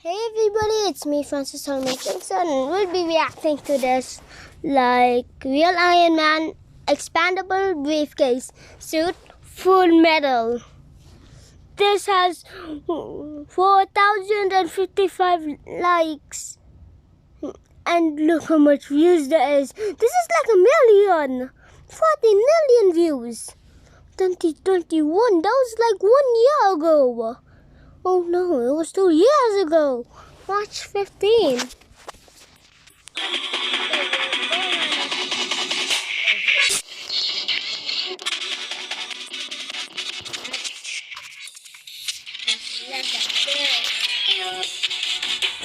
Hey everybody, it's me, Francis Holmington, and we'll be reacting to this like real Iron Man expandable briefcase suit full metal. This has 4,055 likes, and look how much views there is. This is like 40 million views. 2021, that was like 1 year ago. Oh no, it was 2 years ago. March 15.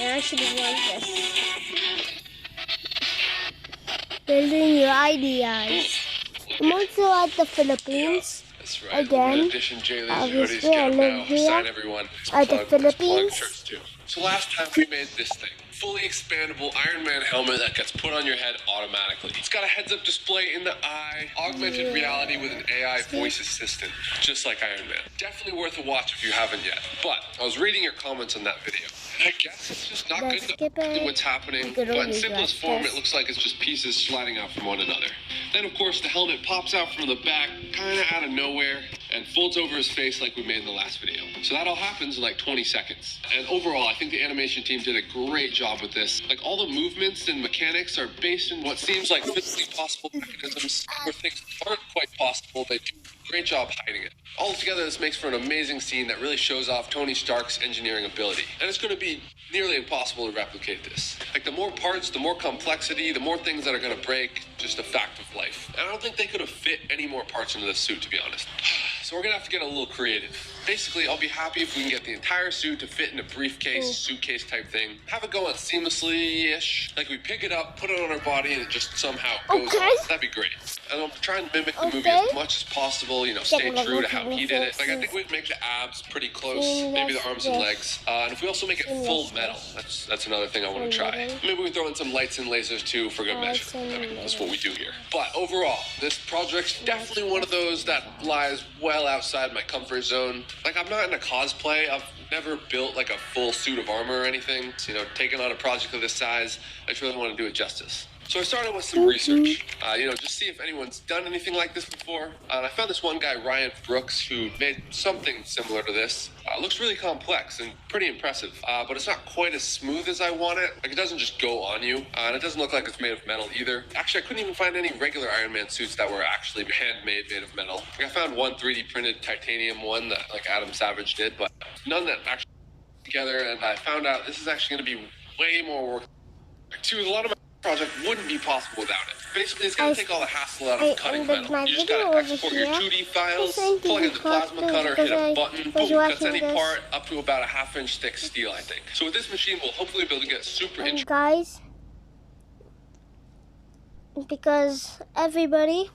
I actually want this. Building your ideas. I'm also at the Philippines. That's right. Again, edition J-Laser obviously hoodies I get live now. here Sign everyone. at the Philippines. Shirts too. So last time we made this thing. Fully expandable Iron Man helmet that gets put on your head automatically. It's got a heads-up display in the eye, augmented reality with an AI voice assistant, just like Iron Man. Definitely worth a watch if you haven't yet. But I was reading your comments on that video. I guess it's just not good to know what's happening, but in simplest form, it looks like it's just pieces sliding out from one another. Then, of course, the helmet pops out from the back, kind of out of nowhere, and folds over his face like we made in the last video. So that all happens in like 20 seconds. And overall, I think the animation team did a great job with this. Like, all the movements and mechanics are based in what seems like physically possible mechanisms, where things aren't quite possible. They do a great job hiding it. Altogether, this makes for an amazing scene that really shows off Tony Stark's engineering ability. And it's going to be nearly impossible to replicate this. Like, the more parts, the more complexity, the more things that are going to break, just a fact of life. And I don't think they could have fit any more parts into this suit, to be honest. So we're going to have to get a little creative. Basically, I'll be happy if we can get the entire suit to fit in a briefcase, suitcase type thing. Have it go on seamlessly-ish. Like, we pick it up, put it on our body, and it just somehow goes on. That'd be great. And I'm trying to mimic the movie as much as possible, you know, stay true to how he did it. Like, I think we'd make the abs pretty close, maybe the arms and legs. And if we also make it full metal, that's another thing I want to try. Maybe we throw in some lights and lasers, too, for good measure. I mean, that's what we do here. But overall, this project's definitely one of those that lies well outside my comfort zone. Like, I'm not in a cosplay. I've never built like a full suit of armor or anything. So, you know, taking on a project of this size, I just really want to do it justice. So I started with some research, just see if anyone's done anything like this before. And I found this one guy, Ryan Brooks, who made something similar to this. Looks really complex and pretty impressive, but it's not quite as smooth as I want it. Like, it doesn't just go on you, and it doesn't look like it's made of metal either. Actually, I couldn't even find any regular Iron Man suits that were actually handmade, made of metal. Like, I found one 3D printed titanium one that like Adam Savage did, but none that actually together. And I found out this is actually going to be way more work. Too, a lot of my project wouldn't be possible without it. Basically, it's going to take all the hassle out of cutting metal. You just got to export your 2D files, plug in the plasma cutter, hit a button, boom, cuts any part up to about a half-inch thick steel, I think. So with this machine, we'll hopefully be able to get super inch. Guys, because everybody,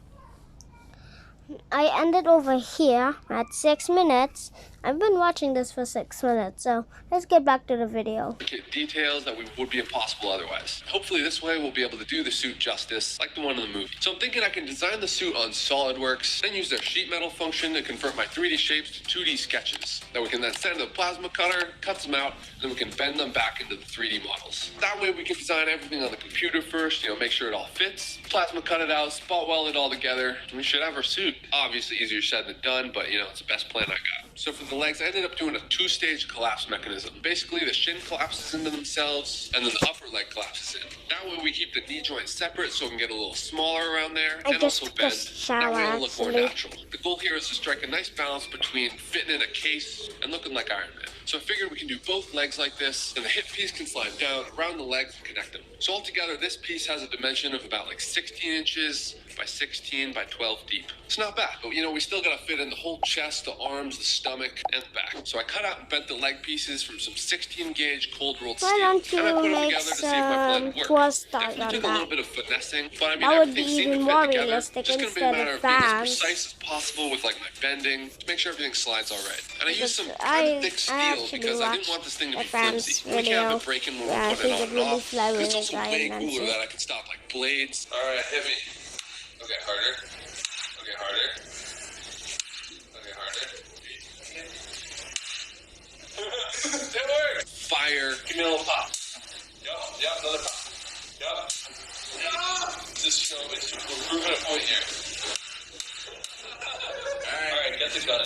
I ended over here at 6 minutes. I've been watching this for 6 minutes, so let's get back to the video. Details that would be impossible otherwise. Hopefully this way we'll be able to do the suit justice like the one in the movie. So I'm thinking I can design the suit on SolidWorks, then use their sheet metal function to convert my 3D shapes to 2D sketches that we can then send to the plasma cutter, cuts them out, and then we can bend them back into the 3D models. That way we can design everything on the computer first, make sure it all fits, plasma cut it out, spot weld it all together, and we should have our suit. Obviously easier said than done, but it's the best plan I got. So for the legs, I ended up doing a 2-stage collapse mechanism. Basically, the shin collapses into themselves, and then the upper leg collapses in. That way we keep the knee joint separate so we can get a little smaller around there, and also bend. That way it'll look more natural. The goal here is to strike a nice balance between fitting in a case and looking like Iron Man. So I figured we can do both legs like this, and the hip piece can slide down around the legs and connect them. So altogether, this piece has a dimension of about like 16 inches by 16 by 12 deep. It's not bad, but we still gotta fit in the whole chest, the arms, the stomach, and the back. So I cut out and bent the leg pieces from some 16 gauge cold rolled steel, and I put them together to see if my plan worked. Definitely took a little bit of finessing, but I mean, everything seemed to fit together. Just gonna be a matter of being as precise as possible with like my bending to make sure everything slides all right. And I used some kind of thick steel because I didn't want this thing to be flimsy. We can't have it breaking when we put it on and off. But it's also way cooler that I can stop like blades. All right, hit me. Okay, harder. Okay, harder. Okay, harder. That worked! Fire Give me a little pop. Yep, another pop. Yep. This show is we're proving a point here. Alright, get this done.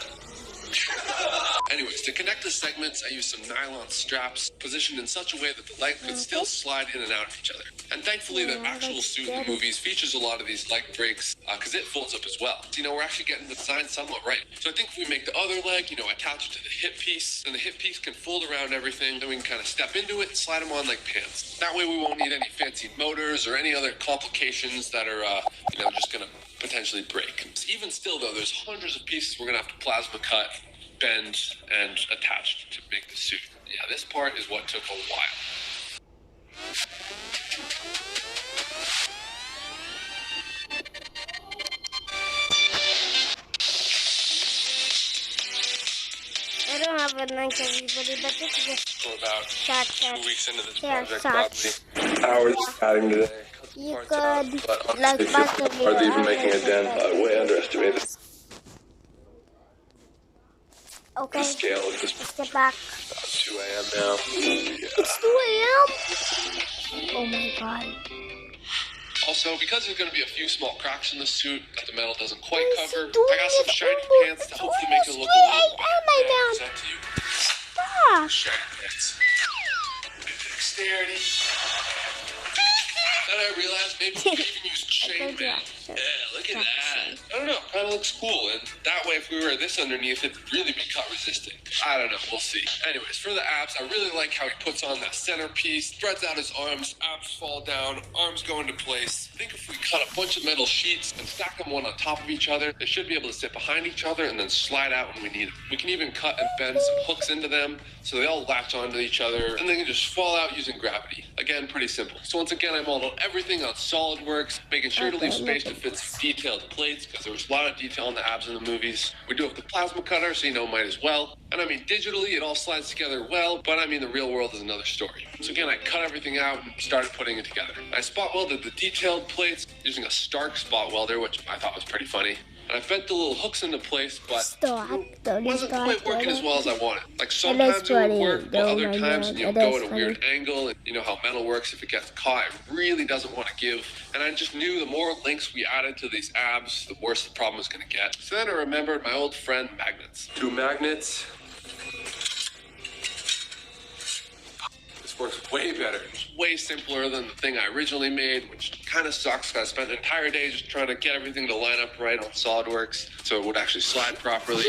Anyways, to connect the segments, I used some nylon straps positioned in such a way that the leg could still slide in and out of each other. And thankfully, the actual suit in the movies features a lot of these leg breaks because it folds up as well. So, we're actually getting the design somewhat right. So I think if we make the other leg, attach it to the hip piece, then the hip piece can fold around everything, then we can kind of step into it and slide them on like pants. That way we won't need any fancy motors or any other complications that are, just going to potentially break. Even still, though, there's hundreds of pieces we're going to have to plasma cut, bend, and attach to make the suit. Yeah, this part is what took a while. I don't have a knife, everybody, but this is just We're about shots. 2 weeks into this Yeah, project, shots. probably. Hours adding today. You Parts out, could, but like, honestly, possibly hardly even making a dent. I way underestimated okay, the scale of this. let's get back. About 2 a.m. now. Yeah. It's 2 a.m. Oh my god. Also, because there's going to be a few small cracks in the suit that the metal doesn't quite What is cover, he doing? I got some It's shiny almost- pants to it's hopefully make it look a almost little 2 a.m. my Yeah, man. present to you. Stop. Shiny pants. Dexterity. Then I realized maybe we could even use chainmail. Yeah, look at that. I don't know, kind of looks cool. And that way, if we wear this underneath, it'd really be cut resistant. I don't know, we'll see. Anyways, for the abs, I really like how he puts on that centerpiece, spreads out his arms, abs fall down, arms go into place. I think if we cut a bunch of metal sheets and stack them one on top of each other, they should be able to sit behind each other and then slide out when we need them. We can even cut and bend some hooks into them so they all latch onto each other and they can just fall out using gravity. Again, pretty simple. So once again, I modeled everything on SolidWorks, making sure to leave space to fit some detailed plates because there was a lot of detail on the abs in the movies. We do have the plasma cutter, so might as well. And I mean, digitally, it all slides together well, but I mean, the real world is another story. So again, I cut everything out and started putting it together. I spot welded the detailed plates using a Stark spot welder, which I thought was pretty funny. And I bent the little hooks into place, but it wasn't quite working as well as I wanted. Like sometimes it would work, but other times you go at a weird angle, and you know how metal works. If it gets caught, it really doesn't want to give. And I just knew the more links we added to these abs, the worse the problem was going to get. So then I remembered my old friend magnets. 2 magnets. This works way better. It's way simpler than the thing I originally made, which kind of sucks because I spent an entire day just trying to get everything to line up right on SolidWorks so it would actually slide properly.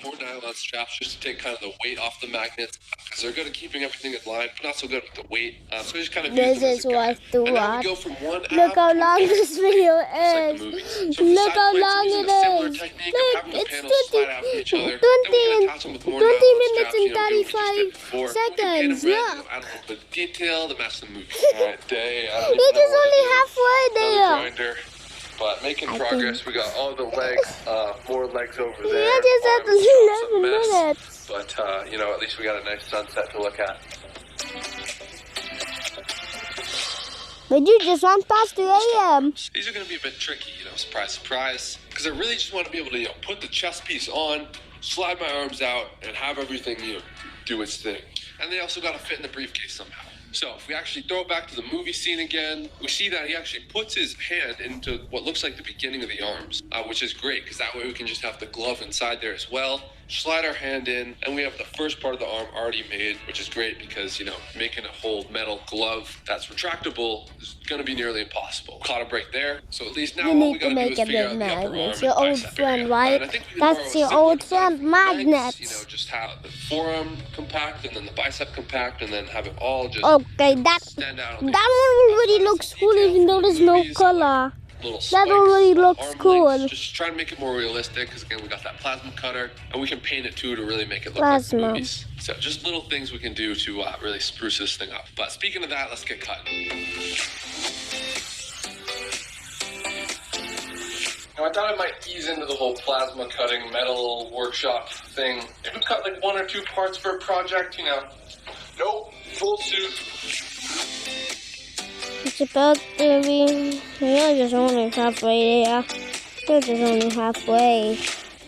More nylon straps just to take kind of the weight off the magnets because they're good at keeping everything in line, but not so good with the weight. So I just kind of This use is them as a what guide. to And now we watch. go from one Look how ab long this video just like is. the movies. So for Look side how plates, long I'm using it a similar is. technique of Look, having the it's panels slide out from each other. 20 Then we can attach them with more 20 nylon minutes straps, and do what we just did 35 before. seconds, We can paint them red, yeah. add a little bit of detail to match the movie. All right, day. I don't even It know is what only to do. halfway Another there. grinder. But making progress, we got all the legs, more legs over there. Yeah, just at Arms, chops, a 11 mess. minutes. But, at least we got a nice sunset to look at. But you just went past 2 a.m. These are going to be a bit tricky, surprise, surprise. Because I really just want to be able to, put the chest piece on, slide my arms out, and have everything, do its thing. And they also got to fit in the briefcase somehow. So if we actually throw it back to the movie scene again, we see that he actually puts his hand into what looks like the beginning of the arms, which is great because that way we can just have the glove inside there as well. Slide our hand in, and we have the first part of the arm already made, which is great because, making a whole metal glove that's retractable is going to be nearly impossible. Caught a break there, so at least now You all we need got to to do make is a figure big out the upper arm magnet. and Your old bicep friend, area. right? And I think we can borrow That's a your similar old friend, design for legs, magnets. just have the forearm compact and then the bicep compact and then have it all just Okay, that stand out on one already looks cool even though there's no color. That already looks cool. Just try to make it more realistic because again we got that plasma cutter and we can paint it too to really make it look Plasma. like the movies. So just little things we can do to really spruce this thing up. But speaking of that, let's get cutting. Now I thought I might ease into the whole plasma cutting metal workshop thing. Maybe cut like 1 or 2 parts for a project, Nope, full suit. It's about to be. You're just only halfway there. You're just only halfway.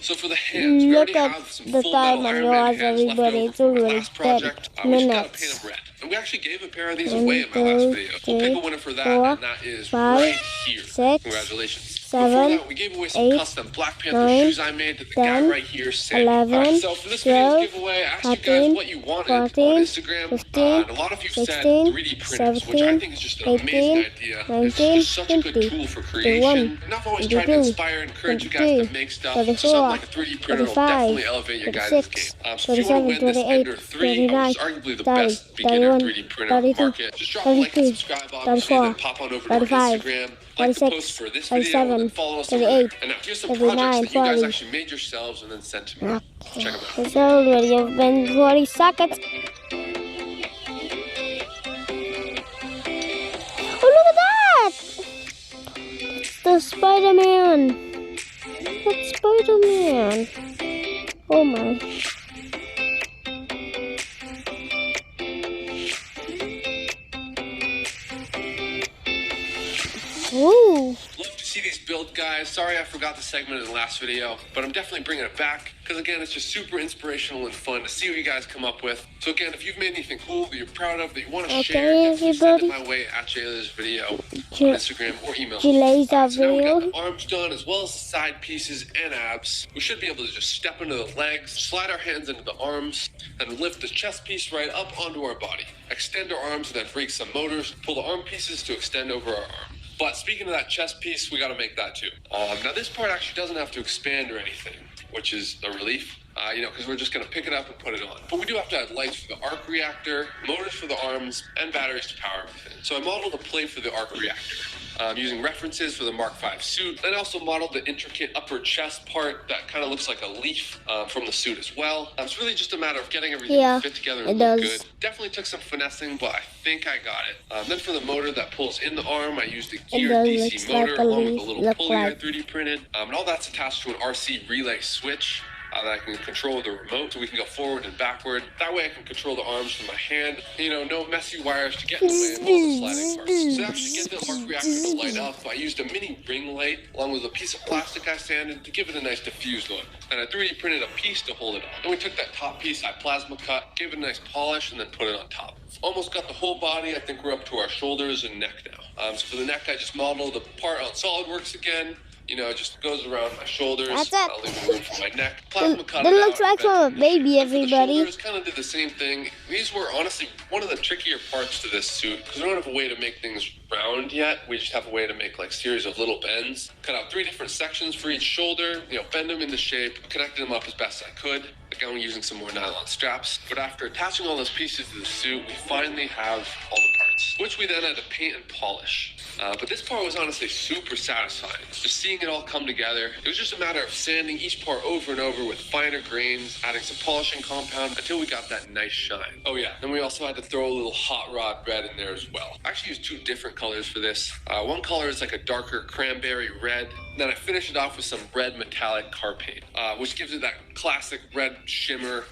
So for the hands, we Look already at have some the full time metal on Iron Man yours, hands left everybody. over It's from our already last project. 10 We just gotta minutes. paint them red. And we actually gave a pair of these 1, away in my last 2, video. We'll pick a winner for that, 4, and that is 5, right here. 6, Congratulations. 7, Before that, we gave away some 8, custom Black Panther 9, shoes I made to the guy 10, right here, Sam. 11, Alright, so for this video's 12, giveaway, I asked you 13, guys what you wanted 14, on Instagram. 15, And a lot of you said 16, 3D printers, which I think is just an 17, amazing idea. 18, It's just such a good 20, tool for 21, creation. And I've always tried to 22, inspire and encourage you guys to 23, make stuff. 34, So something like a 3D printer will 35, definitely elevate your guys' game. 36, So if you want to win this 37, Ender 3, 39, which is arguably the 30, best beginner 31, 3D printer on the 32, market, just drop a like and 33, subscribe, obviously, 34, then pop on over to our 35, Instagram, like the 36, post for this video, and 37, then follow us over 38, there. And now here's some 39, projects that you guys 40. actually made yourselves and then sent to me. Check them out. It's already been 40 seconds. Oh, look at that! It's the Spider-Man. That's Spider-Man. Oh my. Ooh. Love to see these build guys. Sorry I forgot the segment in the last video, but I'm definitely bringing it back because again, it's just super inspirational and fun to see what you guys come up with. So again, if you've made anything cool that you're proud of, that you want to share, definitely send it my way at Jayla's video on Instagram or email. Jayla's So now we video. got the arms done as well as the side pieces and abs. We should be able to just step into the legs, slide our hands into the arms, and lift the chest piece right up onto our body. Extend our arms and then break some motors. Pull the arm pieces to extend over our arm. But speaking of that chest piece, we got to make that too. Now this part actually doesn't have to expand or anything, which is a relief. Because we're just going to pick it up and put it on. But we do have to add lights for the arc reactor, motors for the arms, and batteries to power everything. So I modeled a plate for the arc reactor, using references for the Mark V suit. Then I also modeled the intricate upper chest part that kind of looks like a leaf from the suit as well. It's really just a matter of getting everything to fit together and look good. Definitely took some finessing, but I think I got it. Then for the motor that pulls in the arm, I used a geared DC motor along with a little pulley I 3D printed. And all that's attached to an RC relay switch that I can control with the remote, so we can go forward and backward. That way I can control the arms from my hand. No messy wires to get in the way of all the sliding parts. So to actually get the arc reactor to light up, I used a mini ring light along with a piece of plastic I sanded to give it a nice diffused look. And I 3D printed a piece to hold it on. Then we took that top piece I plasma cut, gave it a nice polish, and then put it on top. Almost got the whole body. I think we're up to our shoulders and neck now. So for the neck, I just modeled the part on SolidWorks again. It just goes around my shoulders. That's it. I'll leave room for my neck. Plasma cut It it looks out, like from a baby, and for the everybody. shoulders, kind of did the same thing. These were honestly one of the trickier parts to this suit because we don't have a way to make things round yet. We just have a way to make like series of little bends. Cut out 3 different sections for each shoulder. Bend them into shape. Connected them up as best I could. Again, we're using some more nylon straps. But after attaching all those pieces to the suit, we finally have all the parts, which we then had to paint and polish. But this part was honestly super satisfying. Just seeing it all come together. It was just a matter of sanding each part over and over with finer grains, adding some polishing compound until we got that nice shine. Oh yeah, and we also had to throw a little hot rod red in there as well. I actually used 2 different colors for this. One color is like a darker cranberry red. Then I finished it off with some red metallic car paint, which gives it that classic red shimmer,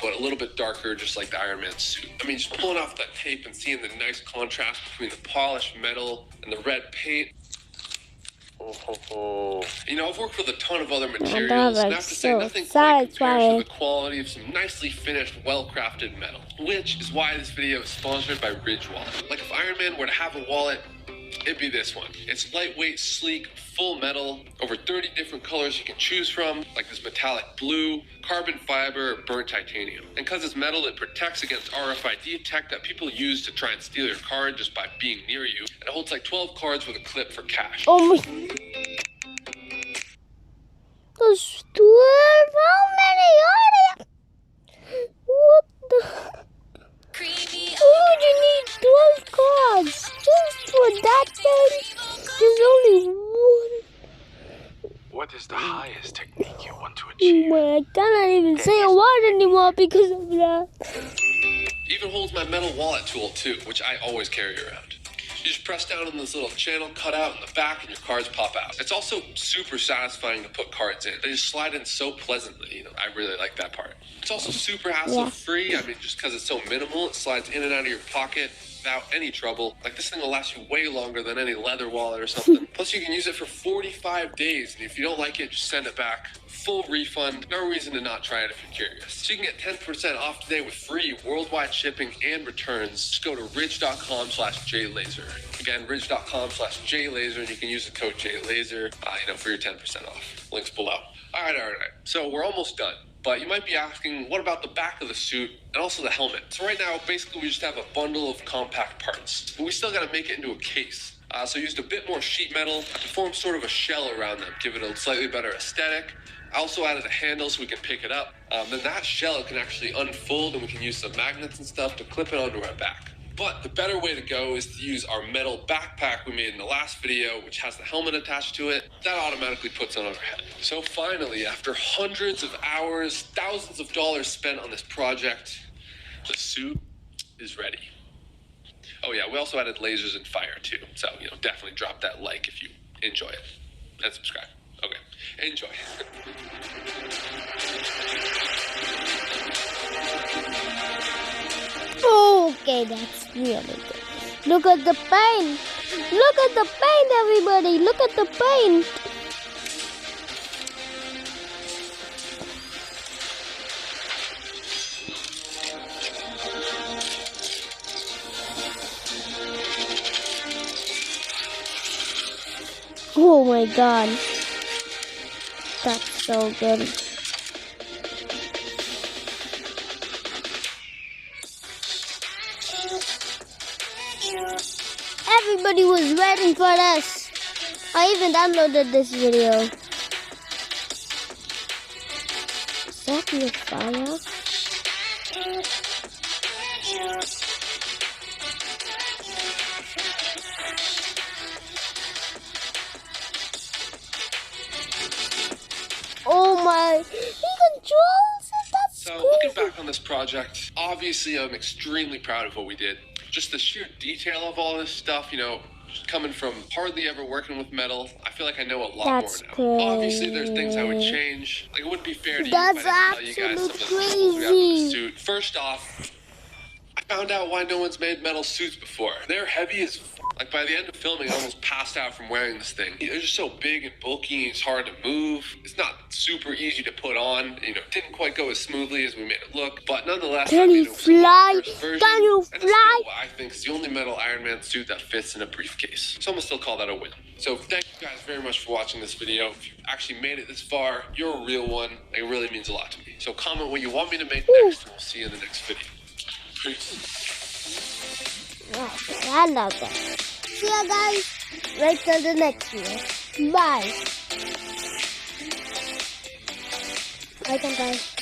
but a little bit darker, just like the Iron Man suit. I mean, just pulling off that tape and seeing the nice contrast between the polished metal and the red paint. I've worked with a ton of other materials, and I have to say nothing quite compares to the quality of some nicely finished, well-crafted metal, which is why this video is sponsored by Ridge Wallet. Like if Iron Man were to have a wallet, it'd be this one. It's lightweight, sleek, full metal, over 30 different colors you can choose from, like this metallic blue, carbon fiber, or burnt titanium. And because it's metal, it protects against RFID tech that people use to try and steal your card just by being near you. And it holds like 12 cards with a clip for cash. Oh my. There's 12? How many are there? What the? Oh, you need 12 cards just for that thing? There's only one. What is the highest technique you want to achieve? I cannot even say a word anymore because of that. Even holds my metal wallet tool too, which I always carry around. You just press down on this little channel cutout in the back and your cards pop out. It's also super satisfying to put cards in. They just slide in so pleasantly. I really like that part. It's also super hassle-free. I mean, just because it's so minimal, it slides in and out of your pocket without any trouble. Like, this thing will last you way longer than any leather wallet or something. Plus, you can use it for 45 days, and if you don't like it, just send it back. Full refund. No reason to not try it if you're curious. So you can get 10% off today with free worldwide shipping and returns. Just go to ridge.com/jlaser. Again, ridge.com/jlaser, and you can use the code JLaser, for your 10% off. Links below. All right. So we're almost done. But you might be asking, what about the back of the suit and also the helmet? So right now, basically, we just have a bundle of compact parts, but we still got to make it into a case. So I used a bit more sheet metal to form sort of a shell around them, give it a slightly better aesthetic. I also added a handle so we can pick it up. Then that shell can actually unfold, and we can use some magnets and stuff to clip it onto our back. But the better way to go is to use our metal backpack we made in the last video, which has the helmet attached to it. That automatically puts on our head. So finally, after hundreds of hours, thousands of dollars spent on this project, the suit is ready. Oh yeah, we also added lasers and fire too. So, definitely drop that like if you enjoy it. And subscribe. Okay, enjoy. Okay, that's really good. Look at the paint. Look at the paint, everybody. Look at the paint. Oh my god. That's so good. Everybody was waiting for this. I even downloaded this video. Is that your fire? Oh my, he controls it, that's So crazy. looking back on this project, obviously I'm extremely proud of what we did. Just the sheer detail of all this stuff, coming from hardly ever working with metal, I feel like I know a lot That's more now. Obviously, there's things I would change. Like, it wouldn't be fair to you if I That's didn't tell you guys some of the absolute tools we have in the crazy. suit. First off, I found out why no one's made metal suits before. They're heavy as f. Like, by the end of filming, I almost passed out from wearing this thing. They're just so big and bulky, and it's hard to move. It's not super easy to put on. It didn't quite go as smoothly as we made it look. But nonetheless, Can you it was the fly? first version, Can you and it's still fly? what I think is the only metal Iron Man suit that fits in a briefcase. So I'm gonna still call that a win. So thank you guys very much for watching this video. If you actually made it this far, you're a real one. It really means a lot to me. So comment what you want me to make next, and we'll see you in the next video. Peace. Okay, I love that. See ya, guys. Wait till the next video. Bye. Bye, guys.